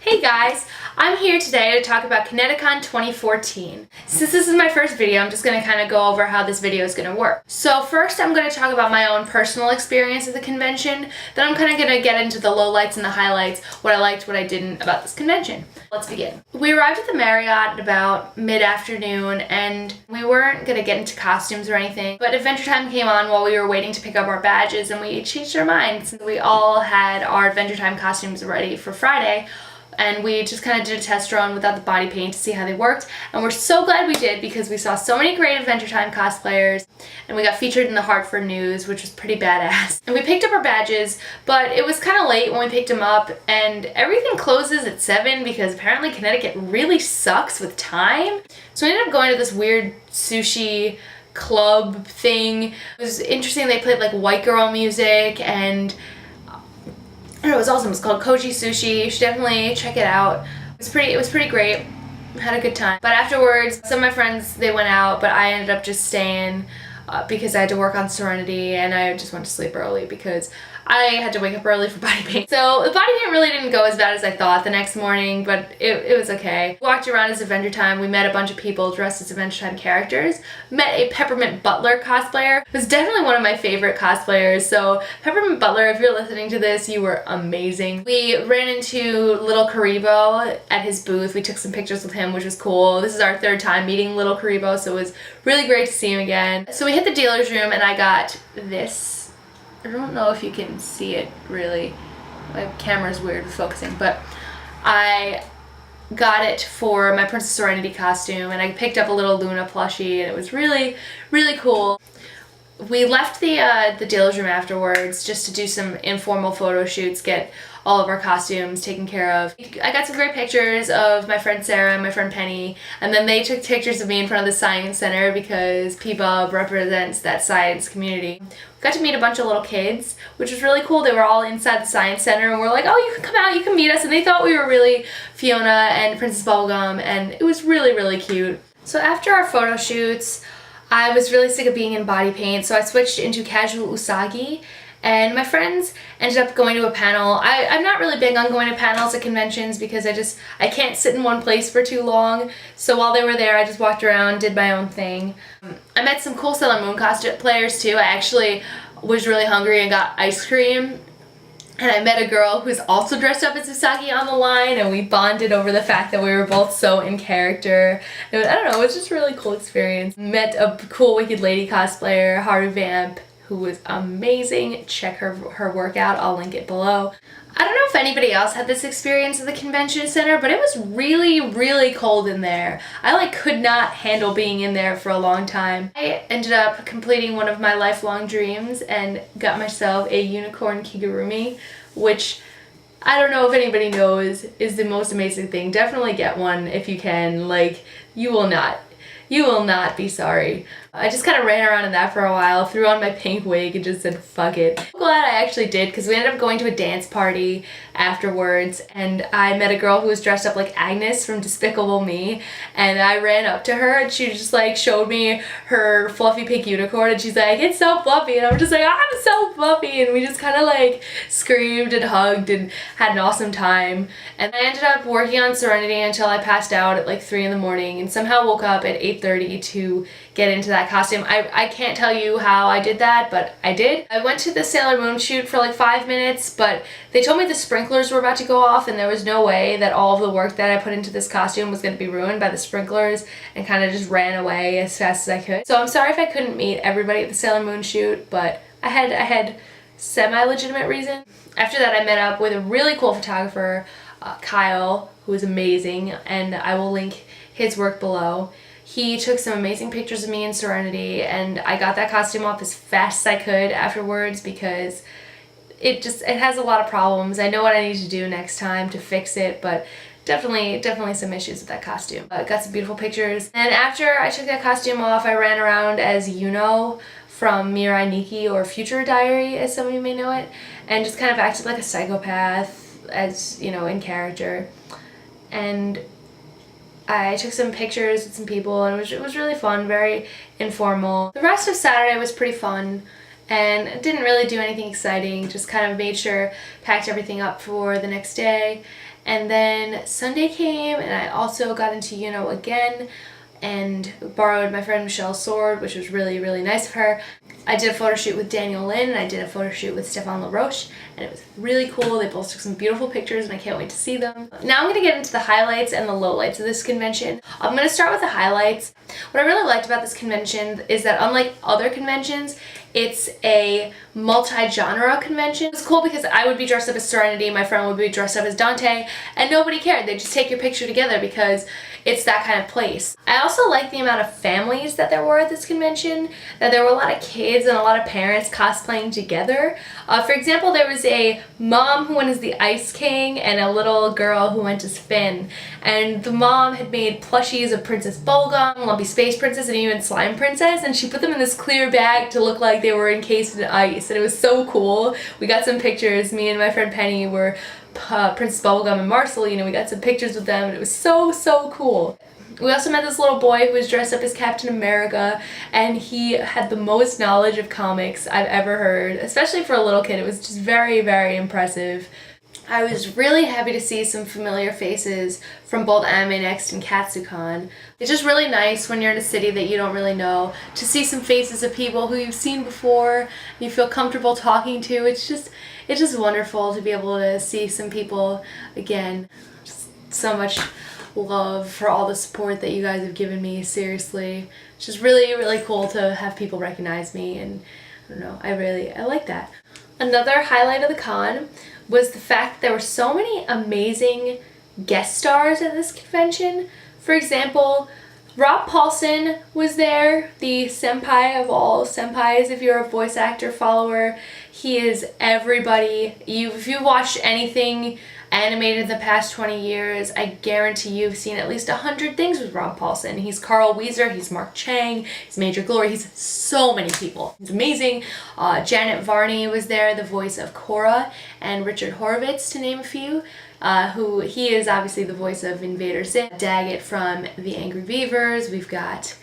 Hey guys, I'm here today to talk about Connecticon 2014. Since this is my first video, I'm just going to kind of go over how this video is going to work. So first I'm going to talk about my own personal experience at the convention, then I'm kind of going to get into the lowlights and the highlights, what I liked, what I didn't about this convention. Let's begin. We arrived at the Marriott at about mid-afternoon and we weren't going to get into costumes or anything, but Adventure Time came on while we were waiting to pick up our badges and we changed our minds. We all had our Adventure Time costumes ready for Friday. And we just kind of did a test run without the body paint to see how they worked. And we're so glad we did because we saw so many great Adventure Time cosplayers. And we got featured in the Hartford News, which was pretty badass. And we picked up our badges, but it was kind of late when we picked them up. And everything closes at 7 because apparently Connecticut really sucks with time. So we ended up going to this weird sushi club thing. It was interesting. They played like white girl music and it was awesome. It's called Koji Sushi. You should definitely check it out. It was pretty great. Had a good time. But afterwards, some of my friends, they went out, but I ended up just staying because I had to work on Serenity and I just went to sleep early because I had to wake up early for body paint. So the body paint really didn't go as bad as I thought the next morning, but it was okay. We walked around as Adventure Time. We met a bunch of people dressed as Adventure Time characters. Met a Peppermint Butler cosplayer. It was definitely one of my favorite cosplayers. So Peppermint Butler, if you're listening to this, you were amazing. We ran into Little Karibo at his booth. We took some pictures with him, which was cool. This is our third time meeting Little Karibo, so it was really great to see him again. So we hit the dealer's room and I got this. I don't know if you can see it really. My camera's weird with focusing, but I got it for my Princess Serenity costume and I picked up a little Luna plushie and it was really, really cool. We left the dealer's room afterwards just to do some informal photo shoots, get all of our costumes taken care of. I got some great pictures of my friend Sarah and my friend Penny, and then they took pictures of me in front of the Science Center because P-Bub represents that science community. We got to meet a bunch of little kids, which was really cool. They were all inside the Science Center and we're like, oh, you can come out, you can meet us, and they thought we were really Fiona and Princess Bubblegum, and it was really, really cute. So after our photo shoots, I was really sick of being in body paint, so I switched into casual Usagi, and my friends ended up going to a panel. I'm not really big on going to panels at conventions because I can't sit in one place for too long, so while they were there I just walked around, did my own thing. I met some cool Sailor Moon cosplayers too. I actually was really hungry and got ice cream. And I met a girl who's also dressed up as Usagi on the line, and we bonded over the fact that we were both so in character. I don't know, it was just a really cool experience. Met a cool Wicked Lady cosplayer, Haru Vamp, who was amazing. Check her workout, I'll link it below. I don't know if anybody else had this experience at the convention center, but it was really, really cold in there. I could not handle being in there for a long time. I ended up completing one of my lifelong dreams and got myself a unicorn kigurumi, which I don't know if anybody knows is the most amazing thing. Definitely get one if you can. You will not be sorry. I just kind of ran around in that for a while, threw on my pink wig and just said fuck it. I'm glad I actually did because we ended up going to a dance party afterwards and I met a girl who was dressed up like Agnes from Despicable Me, and I ran up to her and she just showed me her fluffy pink unicorn and she's like, it's so fluffy, and I'm just like, I'm so fluffy, and we just kind of screamed and hugged and had an awesome time. And I ended up working on Serenity until I passed out at 3 in the morning and somehow woke up at 8:30 to get into that costume. I can't tell you how I did that, but I did. I went to the Sailor Moon shoot for 5 minutes, but they told me the sprinklers were about to go off and there was no way that all of the work that I put into this costume was going to be ruined by the sprinklers, and kind of just ran away as fast as I could. So I'm sorry if I couldn't meet everybody at the Sailor Moon shoot, but I had semi-legitimate reason. After that I met up with a really cool photographer, Kyle, who was amazing, and I will link his work below. He took some amazing pictures of me in Serenity, and I got that costume off as fast as I could afterwards because it has a lot of problems. I know what I need to do next time to fix it, but definitely some issues with that costume. Got some beautiful pictures. And after I took that costume off, I ran around as Yuno from Mirai Nikki, or Future Diary as some of you may know it, and just kind of acted like a psychopath as, in character. And I took some pictures with some people and it was really fun, very informal. The rest of Saturday was pretty fun and didn't really do anything exciting, just kind of made sure, packed everything up for the next day. And then Sunday came, and I also got into again and borrowed my friend Michelle's sword, which was really, really nice of her. I did a photo shoot with Daniel Lynn, and I did a photo shoot with Stefan LaRoche, and it was really cool. They both took some beautiful pictures, and I can't wait to see them. Now I'm going to get into the highlights and the lowlights of this convention. I'm going to start with the highlights. What I really liked about this convention is that unlike other conventions, it's a multi-genre convention. It was cool because I would be dressed up as Serenity, my friend would be dressed up as Dante, and nobody cared. They'd just take your picture together because it's that kind of place. I also like the amount of families that there were at this convention, that there were a lot of kids and a lot of parents cosplaying together. For example, there was a mom who went as the Ice King and a little girl who went as Finn. And the mom had made plushies of Princess Bubblegum, Lumpy Space Princess, and even Slime Princess, and she put them in this clear bag to look like they were encased in ice, and it was so cool. We got some pictures. Me and my friend Penny were Princess Bubblegum and Marceline, we got some pictures with them, and it was so cool. We also met this little boy who was dressed up as Captain America, and he had the most knowledge of comics I've ever heard, especially for a little kid. It was just very impressive. I was really happy to see some familiar faces from both Anime Next and Connecticon. It's just really nice when you're in a city that you don't really know to see some faces of people who you've seen before and you feel comfortable talking to. It's just wonderful to be able to see some people again. Just so much love for all the support that you guys have given me, seriously. It's just really cool to have people recognize me, and I don't know, I like that. Another highlight of the con was the fact that there were so many amazing guest stars at this convention. For example, Rob Paulsen was there, the senpai of all senpais. If you're a voice actor follower, he is everybody. If you've watched anything animated in the past 20 years, I guarantee you've seen at least 100 things with Rob Paulsen. He's Carl Weezer, he's Mark Chang, he's Major Glory, he's so many people. He's amazing. Janet Varney was there, the voice of Korra, and Richard Horvitz, to name a few. Who he is obviously the voice of Invader Zim, Daggett from The Angry Beavers, we've got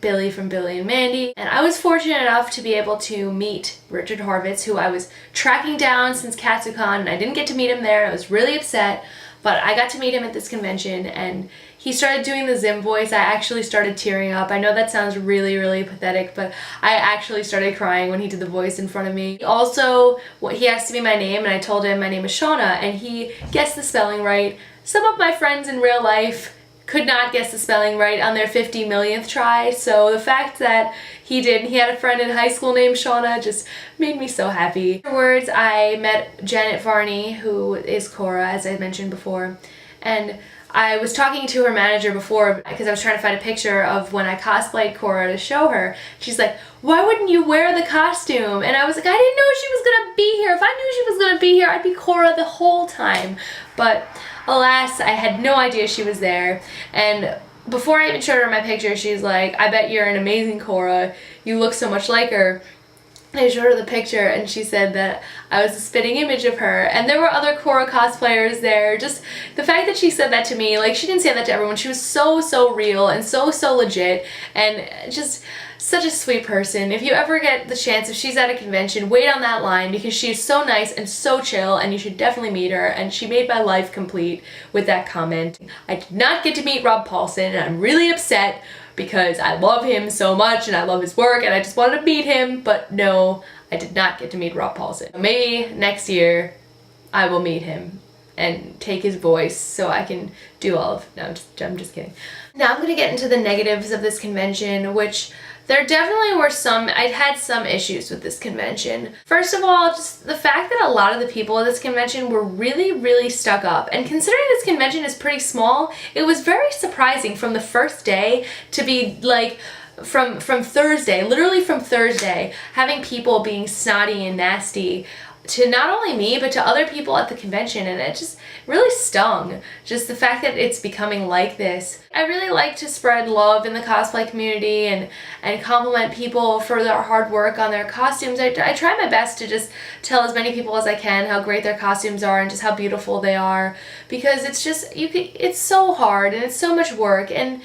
Billy from Billy and Mandy, and I was fortunate enough to be able to meet Richard Horvitz, who I was tracking down since Connecticon, and I didn't get to meet him there. I was really upset, but I got to meet him at this convention, and he started doing the Zim voice. I actually started tearing up. I know that sounds really pathetic, but I actually started crying when he did the voice in front of me. Also, he asked to be my name, and I told him my name is Shauna, and he guessed the spelling right. Some of my friends in real life could not guess the spelling right on their 50 millionth try, so the fact that he did, and he had a friend in high school named Shauna, just made me so happy. Afterwards, I met Janet Varney, who is Korra, as I mentioned before, and I was talking to her manager before because I was trying to find a picture of when I cosplayed Korra to show her. She's like, why wouldn't you wear the costume? And I was like, I didn't know she was gonna be here. If I knew she was gonna be here, I'd be Korra the whole time. But alas, I had no idea she was there. And before I even showed her my picture, she's like, I bet you're an amazing Korra. You look so much like her. I showed her the picture, and she said that I was a spitting image of her, and there were other Korra cosplayers there. Just the fact that she said that to me, like, she didn't say that to everyone. She was so real and so legit, and just such a sweet person. If you ever get the chance, if she's at a convention, wait on that line, because she is so nice and so chill, and you should definitely meet her, and she made my life complete with that comment. I did not get to meet Rob Paulsen, and I'm really upset, because I love him so much and I love his work and I just wanted to meet him, but no, I did not get to meet Rob Paulsen. Maybe next year I will meet him and take his voice so I can do all of, no, I'm just kidding. Now I'm going to get into the negatives of this convention, which there definitely were some. I had some issues with this convention. First of all, just the fact that a lot of the people at this convention were really stuck up. And considering this convention is pretty small, it was very surprising from the first day to be like, from Thursday, literally from Thursday, having people being snotty and nasty to not only me, but to other people at the convention, and it just really stung. Just the fact that it's becoming like this. I really like to spread love in the cosplay community and compliment people for their hard work on their costumes. I try my best to just tell as many people as I can how great their costumes are and just how beautiful they are, because it's just, it's so hard and it's so much work, and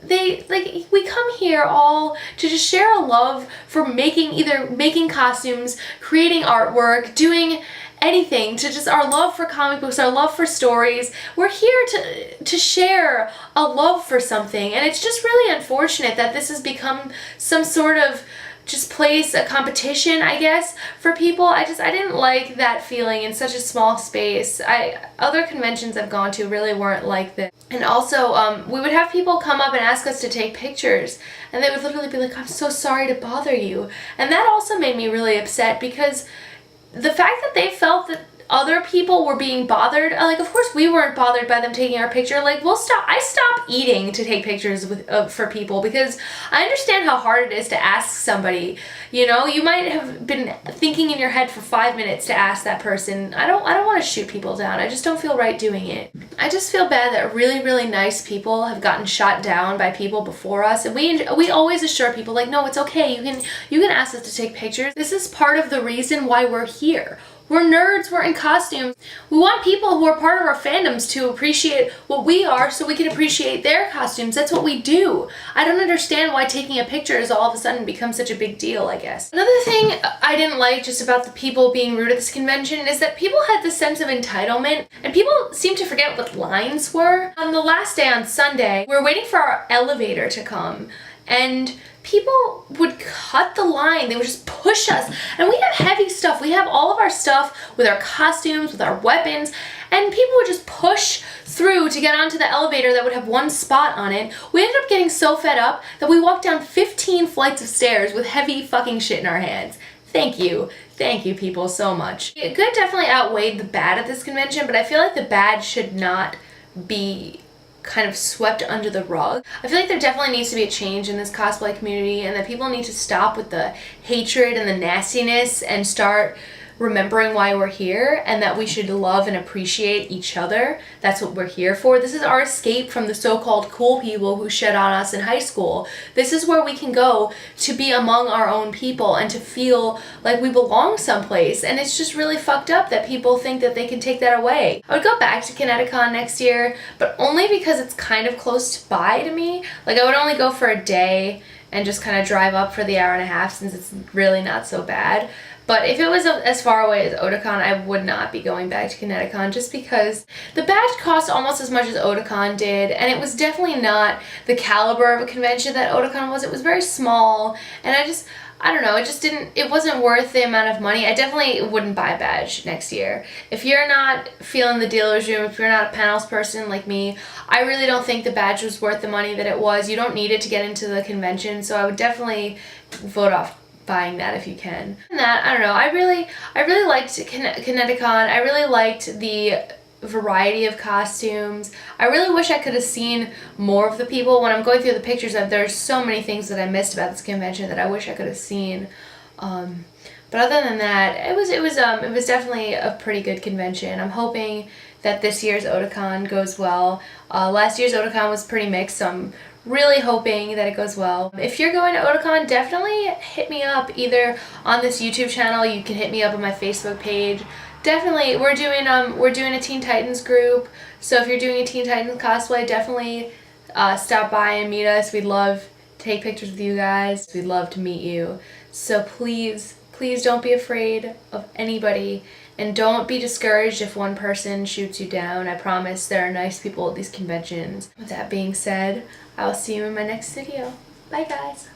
we come here all to just share a love for making costumes, creating artwork, doing anything, to just our love for comic books, our love for stories. We're here to share a love for something, and it's just really unfortunate that this has become some sort of just place, a competition, I guess, for people. I didn't like that feeling in such a small space. Other conventions I've gone to really weren't like this. And also, we would have people come up and ask us to take pictures, and they would literally be like, I'm so sorry to bother you. And that also made me really upset, because the fact that they felt that other people were being bothered, like, of course we weren't bothered by them taking our picture. Like, I stop eating to take pictures for people, because I understand how hard it is to ask somebody. You know, you might have been thinking in your head for 5 minutes to ask that person. I don't want to shoot people down. I just don't feel right doing it. I just feel bad that really, really nice people have gotten shot down by people before us, and we always assure people, like, no, it's okay. You can ask us to take pictures. This is part of the reason why we're here. We're nerds, we're in costumes. We want people who are part of our fandoms to appreciate what we are so we can appreciate their costumes. That's what we do. I don't understand why taking a picture has all of a sudden become such a big deal, I guess. Another thing I didn't like just about the people being rude at this convention is that people had this sense of entitlement, and people seem to forget what lines were. On the last day, on Sunday, we were waiting for our elevator to come, and people would cut the line. They would just push us. And we have heavy stuff. We have all of our stuff with our costumes, with our weapons, and people would just push through to get onto the elevator that would have one spot on it. We ended up getting so fed up that we walked down 15 flights of stairs with heavy fucking shit in our hands. Thank you. Thank you, people, so much. The good definitely outweighed the bad at this convention, but I feel like the bad should not be kind of swept under the rug. I feel like there definitely needs to be a change in this cosplay community, and that people need to stop with the hatred and the nastiness and start remembering why we're here, and that we should love and appreciate each other. That's what we're here for. This is our escape from the so-called cool people who shed on us in high school. This is where we can go to be among our own people and to feel like we belong someplace. And it's just really fucked up that people think that they can take that away. I would go back to Connecticon next year, but only because it's kind of close by to me. Like, I would only go for a day and just kind of drive up for the hour and a half, since it's really not so bad. But if it was as far away as Otakon, I would not be going back to Connecticon, just because the badge cost almost as much as Otakon did, and it was definitely not the caliber of a convention that Otakon was. It was very small, and I don't know, it wasn't worth the amount of money. I definitely wouldn't buy a badge next year. If you're not feeling the dealer's room, if you're not a panels person like me, I really don't think the badge was worth the money that it was. You don't need it to get into the convention, so I would definitely vote off buying that if you can. And that, I don't know, I really liked Connecticon. I really liked the variety of costumes. I really wish I could have seen more of the people. When I'm going through the pictures, there's so many things that I missed about this convention that I wish I could have seen. But other than that, it was definitely a pretty good convention. I'm hoping that this year's Otakon goes well. Last year's Otakon was pretty mixed, so I'm really hoping that it goes well. If you're going to Otakon, definitely hit me up either on this YouTube channel. You can hit me up on my Facebook page. Definitely, we're doing a Teen Titans group, so if you're doing a Teen Titans cosplay, definitely stop by and meet us. We'd love to take pictures with you guys. We'd love to meet you. So please don't be afraid of anybody, and don't be discouraged if one person shoots you down. I promise there are nice people at these conventions. With that being said, I will see you in my next video. Bye, guys.